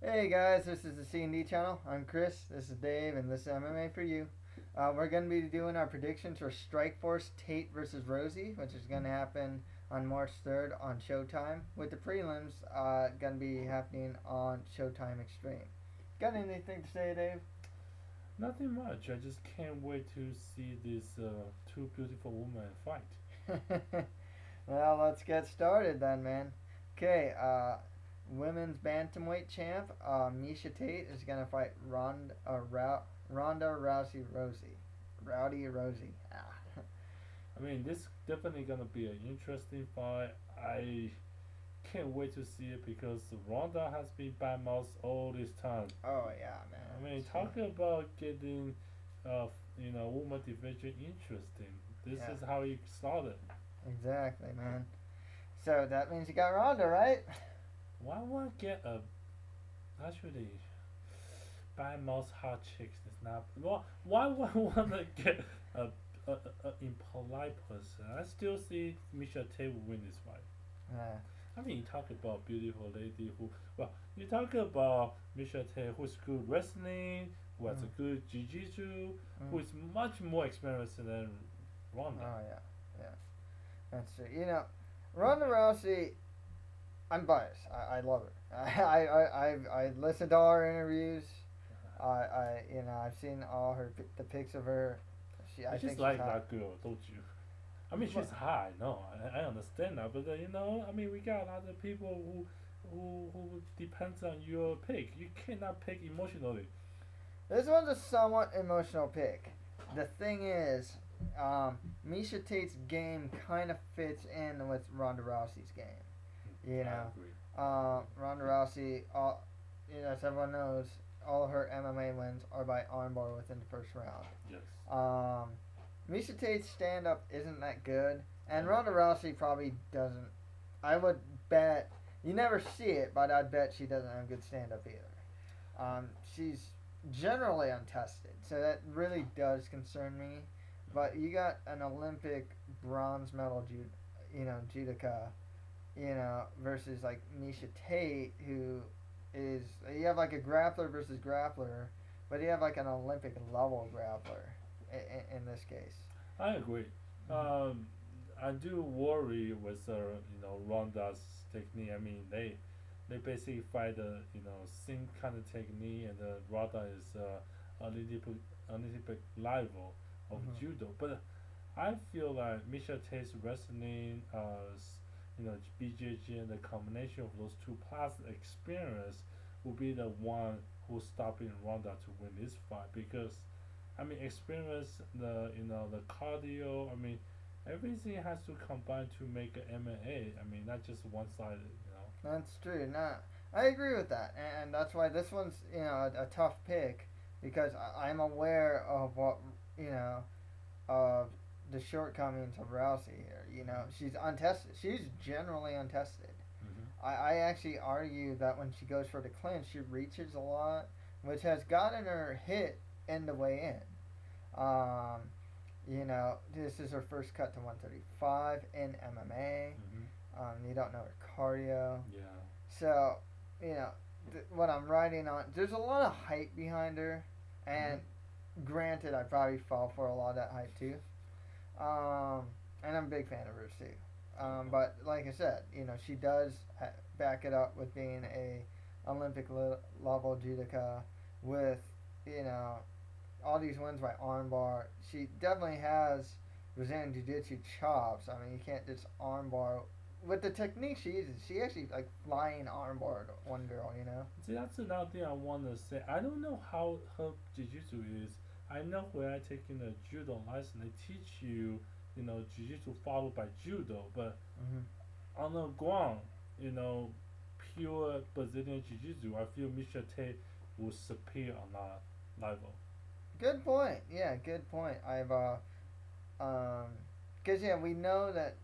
Hey guys, this is the C&D channel. I'm Chris, this is Dave, and this is MMA for you. We're going to be doing our predictions for Strikeforce Tate versus Rousey, which is going to happen on March 3rd on Showtime, with the prelims going to be happening on Showtime Extreme. Got anything to say, Dave? Nothing much. I just can't wait to see these two beautiful women fight. Well, let's get started then, man. Okay, women's bantamweight champ Miesha Tate is gonna fight Ronda Rousey Rosie, Rowdy Rosie. I mean, this definitely gonna be an interesting fight. I can't wait to see it because Ronda has been by mouth all this time. Oh yeah, I mean, man. talk about getting, uh, woman division interesting. This Yeah, is how it started. exactly, man. So that means you got Ronda, right? Why would I get a actually by mouth hot chicks? It's not. Why would I want to get a, a impolite person? I still see Miesha Tate will win this fight. Uh, I mean, you talk about beautiful lady who, well, you talk about Miesha Tate who's good wrestling, who has mm, a good jiu-jitsu, who mm. is much more experienced than Ronda. Oh yeah, yeah. That's true. Ronda Rousey. I'm biased. I love her. I listened to all her interviews. I've seen all the pics of her. I You just think she's like hot. that girl, don't you? I mean, she's But high. No, I understand that, but I mean, we got other people who depends on your pick. You cannot pick emotionally. this one's a somewhat emotional pick. The thing is, Miesha Tate's game kind of fits in with Ronda Rousey's game. You I know, agree. Ronda Rousey, as everyone knows, all her MMA wins are by armbar within the first round. Yes. Um, Miesha Tate's stand up isn't that good, and Mm. Ronda Rousey probably doesn't. I would bet you never see it, but I'd bet she doesn't have good stand up either. She's generally untested, so that really does concern me. But you got an Olympic bronze medal judoka, versus like Miesha Tate, who is you have like a grappler versus grappler, but you have like an Olympic level grappler in this case. I agree. Mm-hmm. Um, I do worry with Ronda's technique. I mean, they basically fight the same kind of technique, and Ronda is a little bit level of Mm-hmm. judo. But I feel like Misha Tate's wrestling, BJJ, and the combination of those two plus experience will be the one who's stopping Ronda to win this fight because I mean, experience the cardio. I mean, everything has to combine to make an MMA. I mean, not just one sided. That's true. Nah, I agree with that, and that's why this one's a tough pick because I'm aware of what you know of the shortcomings of Rousey here. She's untested. She's generally untested. I actually argue that when she goes for the clinch, she reaches a lot, which has gotten her hit in the way in. This is her first cut to 135 in MMA. Mm-hmm. You don't know her cardio. Yeah. So, what I'm writing on, there's a lot of hype behind her. Mm-hmm. And granted, I probably fall for a lot of that hype too. Um, and I'm a big fan of hers too. Okay. But like I said, she does back it up with being a Olympic level judoka with you know all these wins by armbar. She definitely has Brazilian jiu-jitsu chops. I mean, you can't just armbar with the technique she uses. She actually like flying armbarred one girl. See, that's another thing I want to say. I don't know how her jiu-jitsu is. I know when I taking the judo license, they teach you, jiu-jitsu followed by judo, but Hmm. on the ground, you know, pure Brazilian jiu-jitsu, I feel Misha Tate will superior on that level. Good point. Yeah, good point. Um, cause yeah, we know that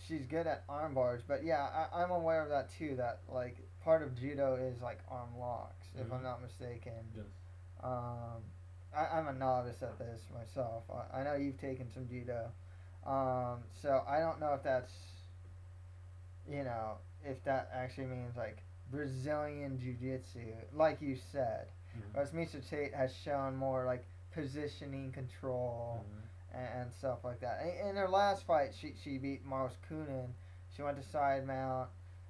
she's good at arm bars, but yeah, I'm aware of that too. That like part of judo is like arm locks, if I'm Mm-hmm. not mistaken. Yes. Um, I'm a novice at this myself. I know you've taken some judo, so I don't know if that's you know if that actually means like Brazilian Jiu-Jitsu, like you said. Whereas Miesha Tate has shown more like positioning control and stuff like that. In her last fight, she beat Mars Kunin. She went to side mount,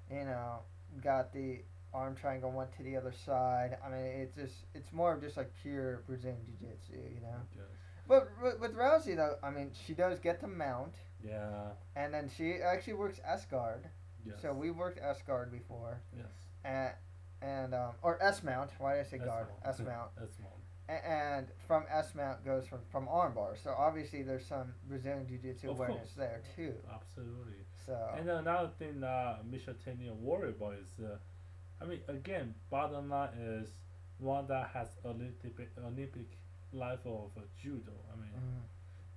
you know, got the arm triangle, went to the other side. I mean, it's more of just like pure Brazilian Jiu-Jitsu, you know. Yes. But with Rousey though, I mean, she does get to mount, Yeah. and then she actually works S guard. Yes. So we worked S guard before. Yes. And or S mount. Why did I say guard? S mount. S mount. And from S mount goes from armbar. So obviously there's some Brazilian Jiu-Jitsu Of awareness course. there too. Absolutely. So And another thing that Miesha Tate need to worry about is, I mean, again, bottom line is Ronda has Olympic level of judo. I mean,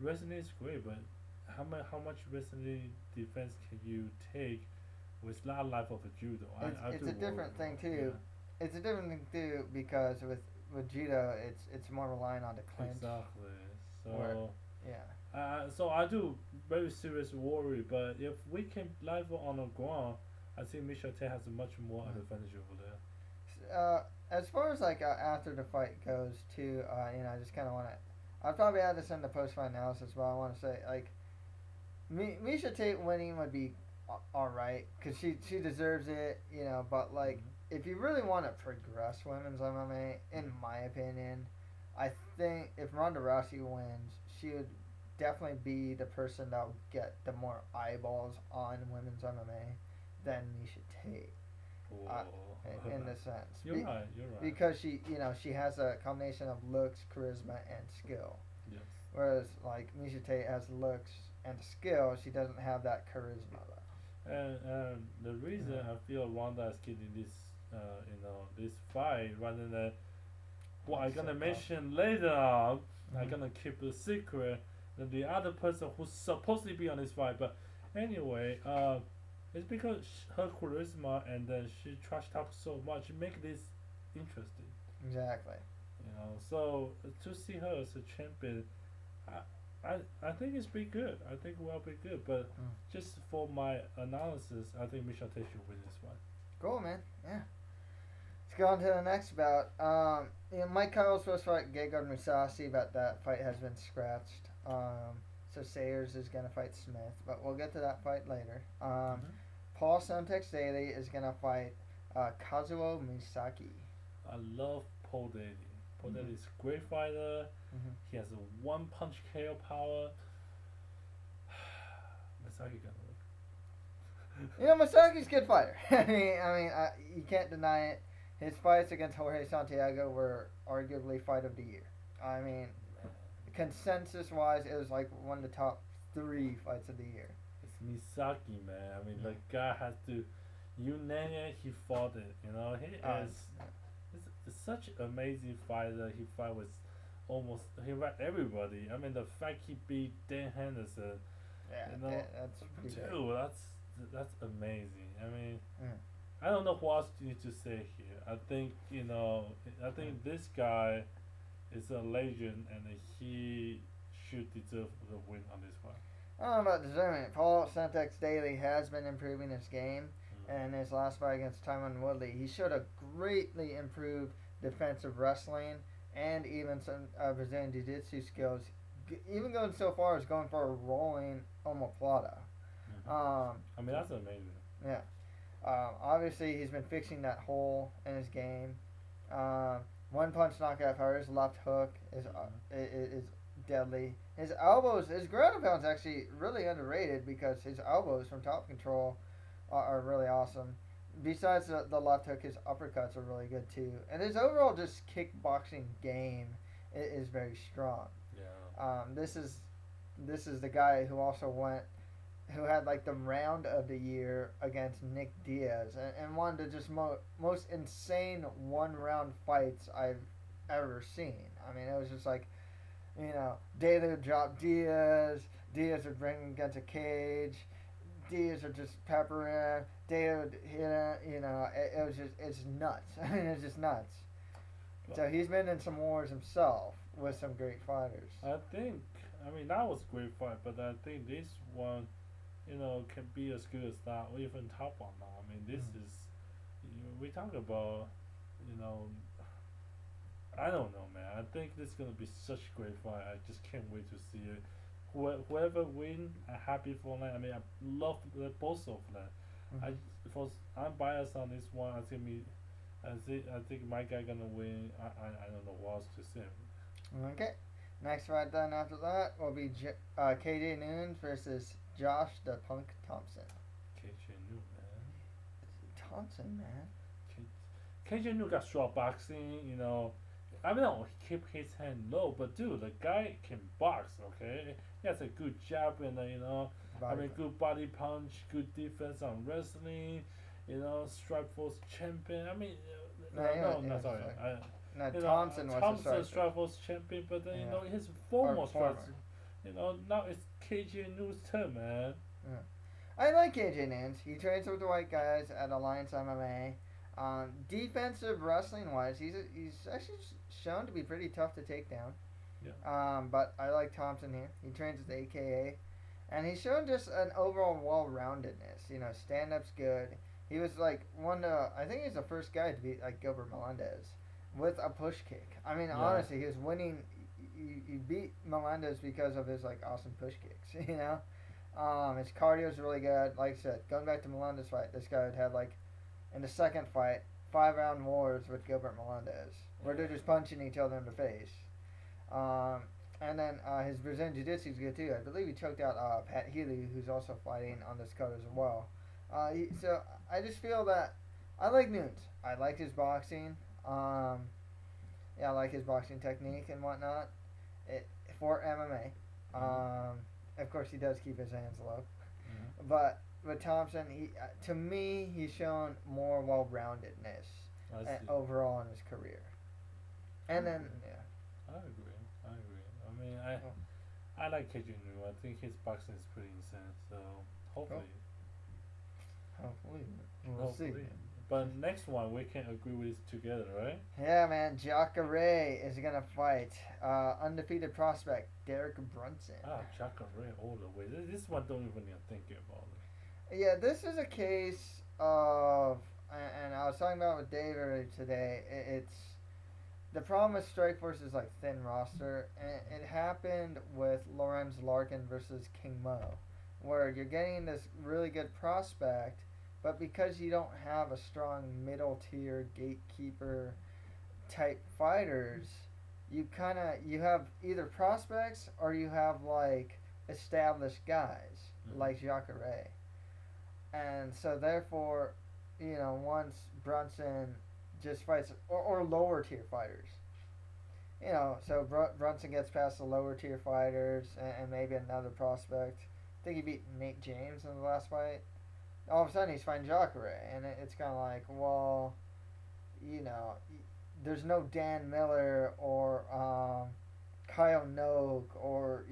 wrestling is great, but how much wrestling defense can you take with that level of judo? it's a different thing too. It's a different thing too because with judo it's more reliant on the clinch. Exactly. So Where- Yeah. so I do very serious worry, but if we can level on the ground, I think Miesha Tate has a much more advantage over there. As far as like after the fight goes too, you know, I just kind of want to. I'll probably add this in the post fight analysis, but I want to say like, Miesha Tate winning would be all right because she deserves it, you know. But like, if you really want to progress women's MMA, in my opinion, I think if Ronda Rousey wins, she would definitely be the person that would get the more eyeballs on women's MMA than Miesha Tate. In this sense. You're right. Because she has a combination of looks, charisma, and skill. Yes. Whereas like Miesha Tate has looks and skill, she doesn't have that charisma though. And the reason I feel Ronda is getting this, this fight rather than what I'm gonna mention later on, I'm gonna keep a secret than the other person who's supposed to be on this fight. But anyway, it's because her charisma and then she trash talks so much make this interesting. Exactly. You know, so to see her as a champion, I think it's pretty good. I think we'll be good. But just for my analysis, I think Miesha Tate should win this one. Cool, man. Yeah. Let's go on to the next bout. Mike Kyle's supposed to fight Gegard Mousasi, but that fight has been scratched. So Sayers is gonna fight Smith, but we'll get to that fight later. Paul Santex Daley is gonna fight Kazuo Misaki. I love Paul Daley. Paul Daley is a great fighter. He has a one punch KO power. Misaki gonna win. You know, Misaki's a good fighter. I mean, you can't deny it. His fights against Jorge Santiago were arguably fight of the year. I mean, consensus-wise, it was like one of the top 3 fights of the year. It's Misaki, man. I mean, the guy has to. You name it, he fought it. You know, he is. It's such an amazing fighter. He fight with he fight everybody. I mean, the fact he beat Dan Henderson. Yeah, you know, that's pretty dude, good. that's amazing. I mean, I don't know what else you need to say here. I think this guy is a legend, and he should deserve the win on this one. I don't know about deserving it. Paul Santex Daley has been improving his game, and his last fight against Tyron Woodley, he showed a greatly improved defensive wrestling and even some Brazilian Jiu-Jitsu skills, even going so far as going for a rolling omoplata. I mean, that's amazing. Yeah. Obviously, he's been fixing that hole in his game. One punch knockout power. His left hook is deadly. His elbows, his ground and pound's actually really underrated because his elbows from top control are really awesome. Besides the left hook, his uppercuts are really good too. And his overall just kickboxing game is very strong. Yeah. This is the guy who also who had like the round of the year against Nick Diaz and one of the just most insane 1-round fights I've ever seen. I mean, it was just like, you know, Daley would drop Diaz would bring him against a cage, Diaz would just pepper him, Daley would hit him, you know, it's nuts. I mean, it's just nuts. So he's been in some wars himself with some great fighters. I mean, that was a great fight, but I think this one, you know, can be as good as that or even top on that. I mean, this is, we talk about, you know, I don't know, man. I think this is gonna be such a great fight. I just can't wait to see it. Whoever win, I'm happy for them. I mean, I love both of them. I Mhm. I'm biased on this one. I think my guy gonna win. I don't know what else to say. Okay. Next fight then after that will be KJ Noons versus Josh the Punk Thompson. KJ New, man. Thompson, man. KJ New got strong boxing. I mean, no, he keep his hand low, but dude, the guy can box. Okay, he has a good jab and I Body mean, punch. good body punch, good defense on wrestling. Strikeforce champion. I mean, No, yeah, no, yeah, sorry. sorry. I, No, Thompson was Thompson the striker. Strikeforce champion, but then Yeah. his Or former former. strikes. Now it's KJ New's turn, man. Yeah. I like KJ Nance. He trains with the white guys at Alliance MMA. Defensive wrestling wise, he's actually shown to be pretty tough to take down. Yeah. But I like Thompson here. He trains with AKA, and he's shown just an overall well-roundedness. Stand up's good. He was like I think he's the first guy to beat like Gilbert Melendez with a push kick. I mean, Yeah. honestly, he was winning. He beat Melendez because of his like awesome push kicks. His cardio is really good. Like I said, going back to Melendez fight, this guy would have like in the second fight 5-round wars with Gilbert Melendez, where they're just punching each other in the face. And then his Brazilian Jiu Jitsu is good too. I believe he choked out Pat Healy, who's also fighting on this card as well. So I just feel that I like Nunes. I like his boxing. Yeah, I like his boxing technique and whatnot. For MMA. Of course, he does keep his hands low. Mm-hmm. But with Thompson, to me, he's shown more well-roundedness I see. overall in his career. And then, Okay. yeah. I agree. I mean, Oh. I like KJ New. I think his boxing is pretty insane. So hopefully, Hopefully, we'll see. hopefully. But next one we can agree with together, right? Yeah, man. Jacare is gonna fight undefeated prospect Derek Brunson. Jacare all the way. This one don't even think about it. Yeah, this is a case of, and I was talking about it with Dave earlier today. It's the problem with Strikeforce is like thin roster, and it happened with Lorenz Larkin versus King Mo, where you're getting this really good prospect, but because you don't have a strong middle tier gatekeeper type fighters, you have either prospects or you have like established guys Mhm. like Jacare. And so therefore, once Brunson just fights or lower tier fighters. So Brunson gets past the lower tier fighters and maybe another prospect. I think he beat Nate James in the last fight. All of a sudden he's fighting Jacare, and it's kind of like, well, there's no Dan Miller or Kyle Noak or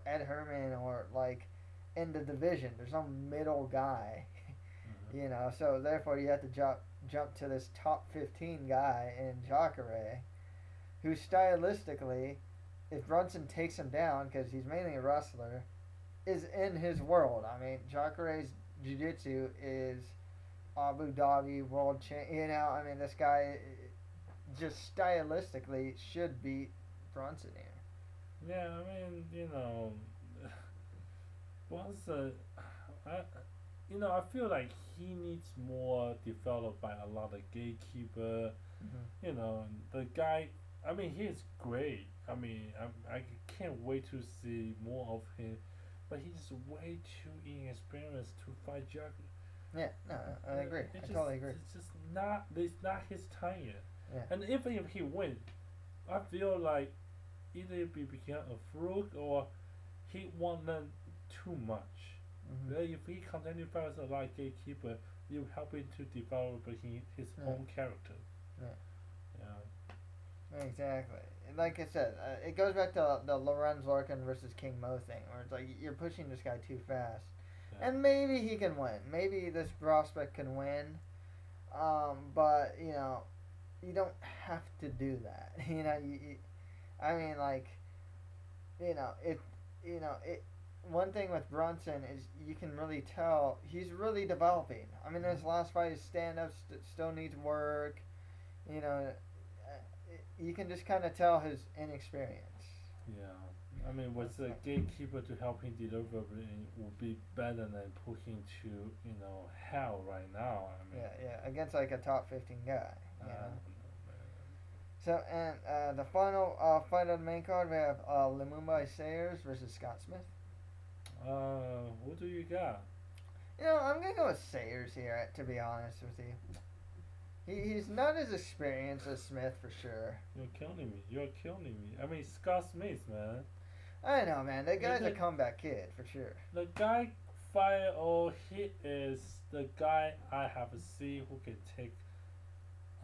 Ed Herman or like in the division. There's no middle guy. Mhm. So therefore you have to jump to this top 15 guy in Jacare, who stylistically, if Brunson takes him down, because he's mainly a wrestler, is in his world. I mean, Jacare's jiu-jitsu is Abu Dhabi world champ. I mean, this guy just stylistically should beat Brunson here. Yeah, I mean, once I, I feel like he needs more developed by a lot of gatekeeper. Mm-hmm. The guy. I mean, he's great. I mean, I can't wait to see more of him, but he's way too inexperienced to fight Jack. Yeah, no, I agree. I totally agree. It's just not. It's not his time yet. Yeah. And even if he wins, I feel like either he become a fluke or he won't learn too much. Mm-hmm. If he continue to fight as a light gatekeeper, you help him to develop his own character. Yeah. Yeah. Exactly. Like I said, it goes back to the Lorenz Larkin versus King Mo thing, where it's like you're pushing this guy too fast. Yeah. And maybe he can win. Maybe this prospect can win. But you don't have to do that. I mean, like, if one thing with Brunson is you can really tell he's really developing. I mean, his last fight, his stand up still needs work. You know, you can just kind of tell his inexperience. Yeah, I mean, with That's the like, gatekeeper to help him deliver, it would be better than put him to hell right now. I mean, yeah, against like a top 15 guy. I You know. don't know, man. So and the final fight on the main card, we have Lumumba Sayers versus Scott Smith. What do you got? I'm gonna go with Sayers here. To be honest with you, he's not as experienced as Smith for sure. You're killing me. You're killing me. I mean, Scott Smith, man. I know, man. That guy's He's a comeback kid for sure. the guy fire or he is the guy I have seen who can take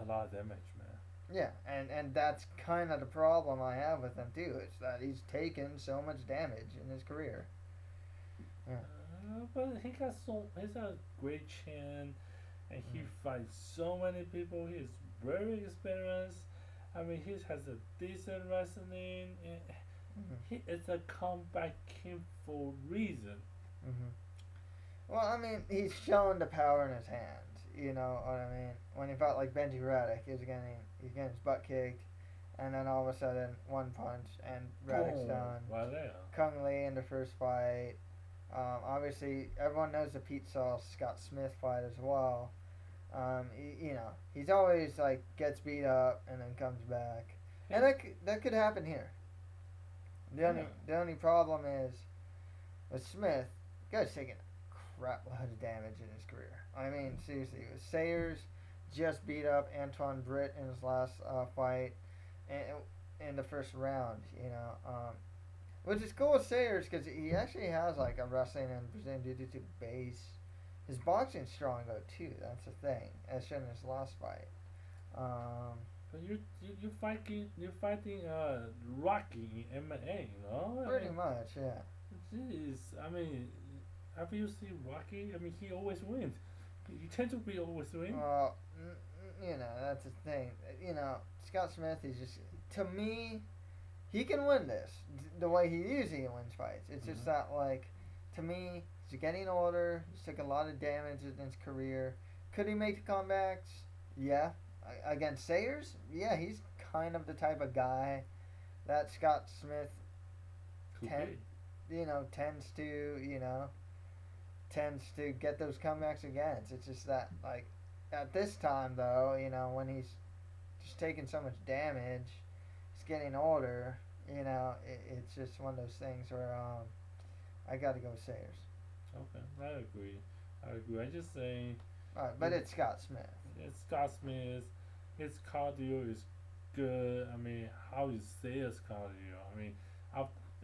a lot of damage, man. Yeah, and that's kind of the problem I have with him too. It's that he's taken so much damage in his career. Yeah. But he's a great chin, and he fights so many people. He's very experienced. I mean, he has a decent wrestling. And he is a comeback king for a reason. Well, I mean, he's shown the power in his hands. You know what I mean? When he fought like Benji Raddick, he was getting his butt kicked, and then all of a sudden, one punch and Raddick's done. Right there. Kung Lee in the first fight. Obviously, everyone knows the Pete Saw Scott Smith fight as well. He's always like gets beat up and then comes back, and that could happen here. The only problem is with Smith, the guy's taking a crap load of damage in his career. I mean, seriously, with Sayers just beat up Antoine Britt in his last fight, in the first round. Which is cool with Sayers because he actually has like a wrestling and Brazilian Jiu-Jitsu base. His boxing's strong though too. That's the thing, as shown in his last fight. But you're fighting Rocky in MMA, Pretty much, yeah. Jeez, I mean, have you seen Rocky? I mean, he always wins. You tend to be always win. Well, that's the thing. Scott Smith, he's just, to me, he can win this the way he usually wins fights. It's just that, like, to me, he's getting older. He's took a lot of damage in his career. Could he make the comebacks? Yeah. Against Sayers? Yeah, he's kind of the type of guy that Scott Smith tends to get those comebacks against. It's just that, like, at this time, though, when he's just taking so much damage, he's getting older, it's just one of those things where I got to go with Sayers. Okay, I agree. I just say. But it's Scott Smith. It's Scott Smith. His cardio is good. I mean, how you say his cardio? I mean,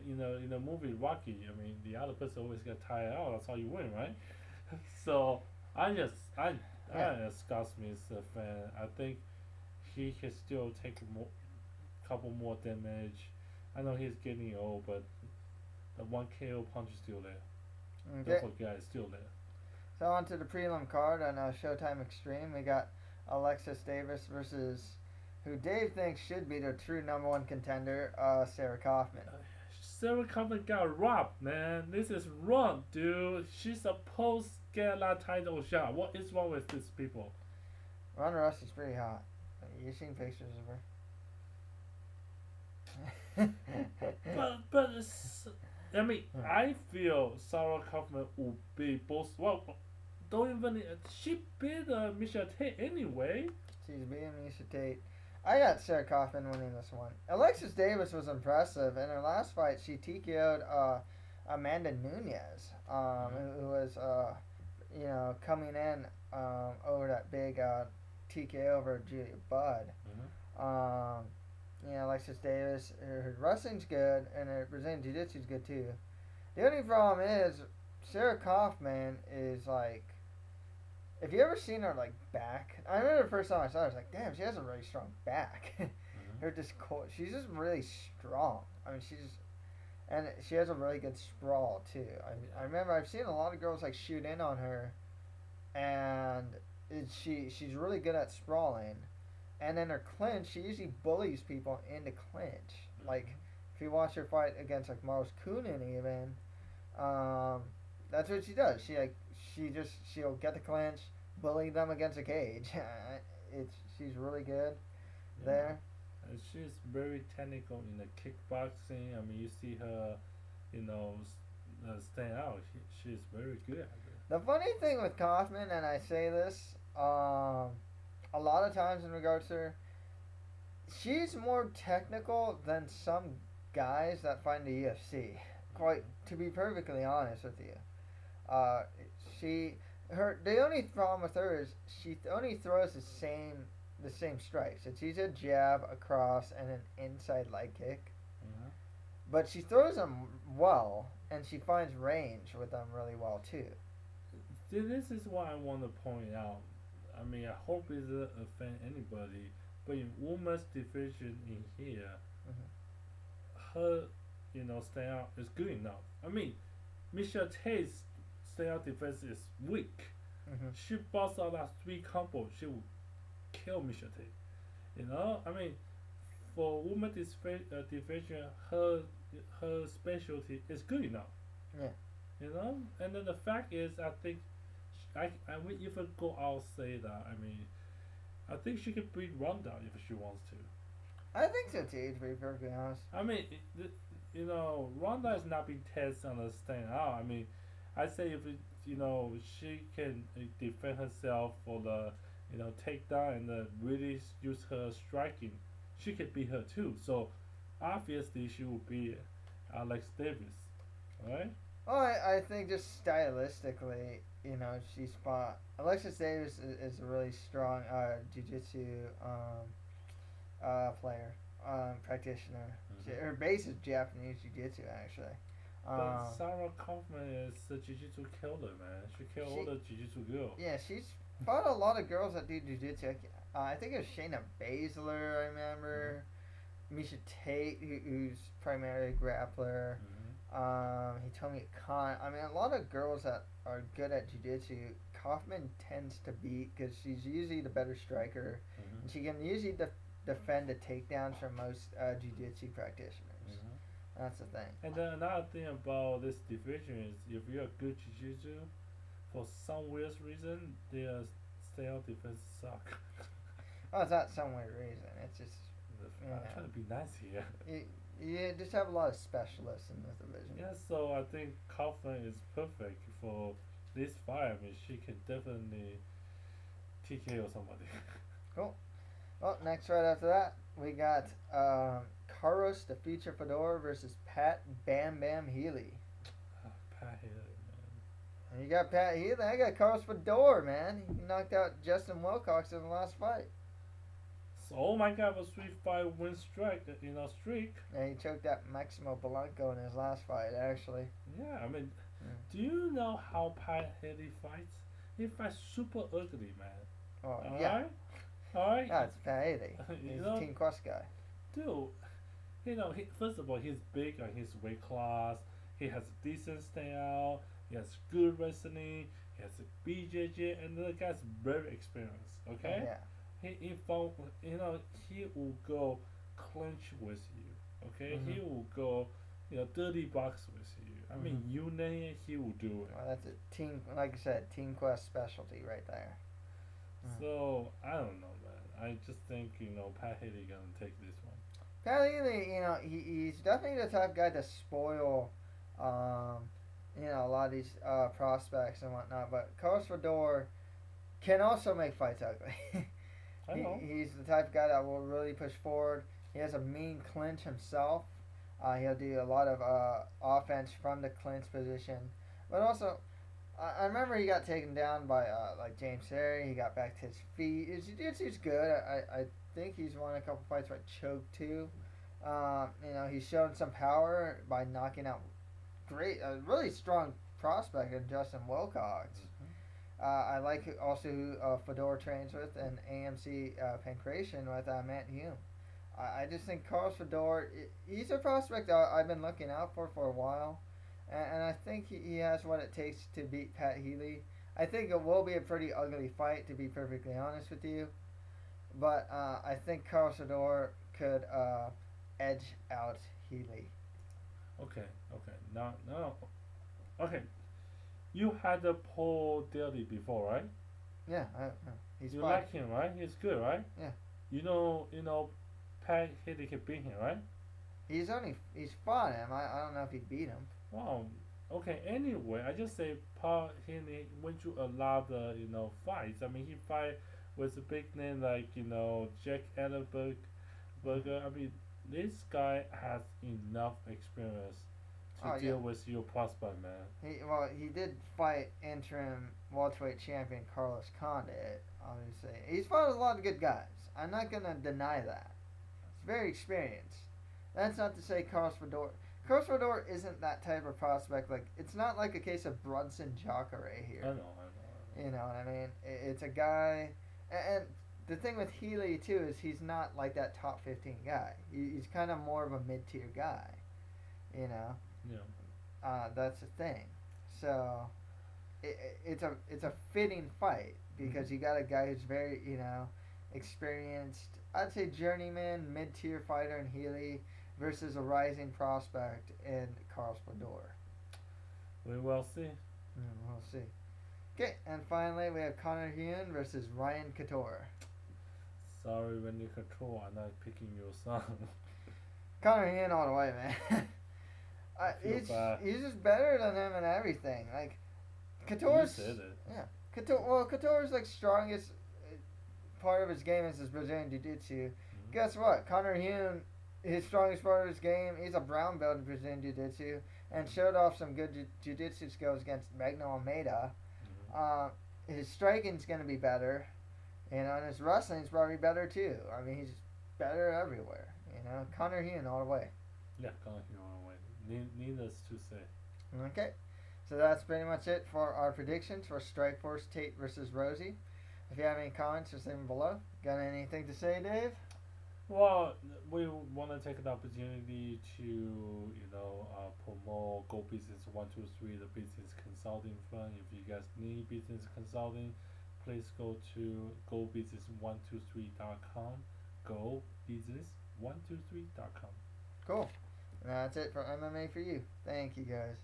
in the movie Rocky, I mean, the other person always get tired out. That's how you win, right? So I'm a Scott Smith fan. I think he can still take couple more damage. I know he's getting old, but the one KO punch is still there. Okay. Don't forget, it's still there. So on to the prelim card on Showtime Extreme. We got Alexis Davis versus who Dave thinks should be the true number one contender, Sarah Kaufman. Sarah Kaufman got robbed, man. This is wrong, dude. She's supposed to get a lot of title shot. What is wrong with these people? Ronda Rousey's pretty hot. You seen pictures of her? but I mean, I feel Sarah Kaufman will be both. Well, don't even. She beat Miesha Tate anyway. She's beating Miesha Tate. I got Sarah Kaufman winning this one. Alexis Davis was impressive. In her last fight, she TKO'd Amanda Nunes, who was coming in over that big TKO over Julia Budd. Alexis Davis, her wrestling's good, and her Brazilian Jiu-Jitsu is good too. The only problem is, Sarah Kaufman is like, if you ever seen her like back, I remember the first time I saw her, I was like, damn, she has a really strong back. She's just really strong. I mean, and she has a really good sprawl too. I remember I've seen a lot of girls like shoot in on her, and she's really good at sprawling. And in her clinch, she usually bullies people into clinch. Like, if you watch her fight against, like, Mars Kunin even, Um, that's what she does. She'll get the clinch, bully them against the cage. She's really good Yeah. there. And she's very technical in the kickboxing. I mean, you see her, you know, stand out. She's very good at it. The funny thing with Kaufman, and I say this a lot of times in regards to her, she's more technical than some guys that find the UFC. Quite to be perfectly honest with you, uh, she the only problem with her is she only throws the same strikes. It's either jab, a cross, and an inside leg kick. Mm-hmm. But she throws them well, and she finds range with them really well too. This is what I want to point out. I mean, I hope it doesn't offend anybody, but in women's division in here, Hmm. her, standout is good enough. I mean, Miesha Tate's standout defense is weak. Hmm. She busts out that three combo, she will kill Miesha Tate. I mean, for women's division, her specialty is good enough. Yeah. And then the fact is, I think I would even go out say that. I mean, I think she could beat Ronda if she wants to. I think so too, to be perfectly honest. I mean, Ronda is not being tested on the stand out. I mean, I say if she can defend herself for the takedown and really use her striking, she could beat her too. So obviously she will be Alex Davis, right? Well, I think just stylistically, she's fought. Alexis Davis is a really strong jiu-jitsu player, practitioner. Mm-hmm. Her base is Japanese jiu-jitsu, actually. But Um, Sarah Kaufman is a jiu-jitsu killer, man. She killed all she, the jiu-jitsu girls. yeah, she's fought a lot of girls that do jiu-jitsu. I think it was Shayna Baszler, I remember. Miesha Tate, who's primarily a grappler. Mm-hmm. Hitomi Khan. I mean, a lot of girls that are good at jiu-jitsu, Kaufman tends to beat because she's usually the better striker, Mm-hmm. and she can usually defend the takedowns from most jiu-jitsu practitioners. Mm-hmm. That's the thing. And then another thing about this division is if you're a good jiu-jitsu, for some weird reason, their style defense suck. Oh, it's not some weird reason. It's just I'm trying to be nice here. you just have a lot of specialists in this division. Yeah, so I think Kaufman is perfect for this fight. I mean, she can definitely TKO somebody. Cool. Well, next right after that, we got Carlos the Future Fedor versus Pat Bam Bam Healy. Pat Haley, man. And you got Pat Healy. I got Carlos Fedor, man. He knocked out Justin Wilcox in the last fight. So, oh my God, a 3-5 win streak. And he choked that Maximo Blanco in his last fight, actually. Yeah, I mean, Mm. do you know how Pat Haley fights? He fights super ugly, man. Oh, All yeah. right, all right. That's Pat Healy. You He's know- a Team Quest guy. Dude, first of all, he's big on his weight class. He has a decent style. He has good wrestling. He has a BJJ, and the guy's very experienced. Okay. Yeah. He found, he will go clinch with you. Okay. Mhm. He will go, dirty box with you. I mean, Mhm. you name it, he will do it. Well, that's a team, like I said, Team Quest specialty right there. Mm. So I don't know, man. I just think Pat Haley gonna take this one. Pat Healy, he's definitely the type of guy to spoil, a lot of these prospects and whatnot. But Carlos Fedor can also make fights ugly. I know. He's the type of guy that will really push forward. He has a mean clinch himself. He'll do a lot of offense from the clinch position. But also, I remember he got taken down by like James Harry. He got back to his feet. His jiu-jitsu's good. I think he's won a couple fights by choke too. He's shown some power by knocking out a really strong prospect in Justin Wilcox. I like also who Fedor trains with and AMC Pancration with Matt Hume. I just think Carlos Fedor, he's a prospect I've been looking out for a while. And I think he has what it takes to beat Pat Healy. I think it will be a pretty ugly fight, to be perfectly honest with you. But I think Carlos Fedor could edge out Healy. Okay. Now Okay, you had the Paul Daley before, right? Yeah, he's You fine. like him, right? He's good, right? Yeah. You know, Pat Haley can beat him, right? He's fought him. I don't know if he beat him. Wow. Okay. Anyway, I just say Paul Haley went through a lot of fights. I mean, he fight with a big name like Jack Ellenberg. Burger. I mean, this guy has enough experience to Oh yeah. deal with your prospect, man. He did fight interim welterweight champion Carlos Condit. Obviously, he's fought a lot of good guys. I'm not gonna deny that. He's very experienced. That's not to say Carlos Fedor. Carlos Fedor isn't that type of prospect. Like it's not like a case of Brunson Jacare I know, I here. know, I know. You know what I mean? It's a guy, and the thing with Healy too is he's not like that top 15 guy. He's kind of more of a mid tier guy. You know, Yeah. that's the thing. So it's a fitting fight because Mm-hmm. you got a guy who's very experienced. I'd say journeyman mid tier fighter in Healy versus a rising prospect in Carlos Fedor. We will see. We'll see. Okay, and finally we have Connor Hune versus Ryan Couture. Sorry when you control, I'm not picking your son. Connor Hune all the way, man. I feel he's bad. he's just better than him in everything. Like You Couture's, said it. yeah. Couture's like strongest part of his game is his Brazilian Jiu Jitsu. Mm-hmm. Guess what? Connor Hune, his strongest part of his game, he's a brown belt in Brazilian Jiu Jitsu and showed off some good Jiu Jitsu skills against Magno Almeida. Mm-hmm. His striking's gonna be better, and his wrestling's probably better too. I mean, he's better everywhere. Connor Hune all the way. Yeah, going your own way. Needless to say. Okay, so that's pretty much it for our predictions for Strikeforce Tate versus Rosie. If you have any comments, just leave them below. Got anything to say, Dave? Well, we want to take an opportunity to, promote Go Business 123, the business consulting firm. If you guys need business consulting, please go to gobusiness123.com. Gobusiness123.com. Cool. And that's it for MMA for you. Thank you, guys.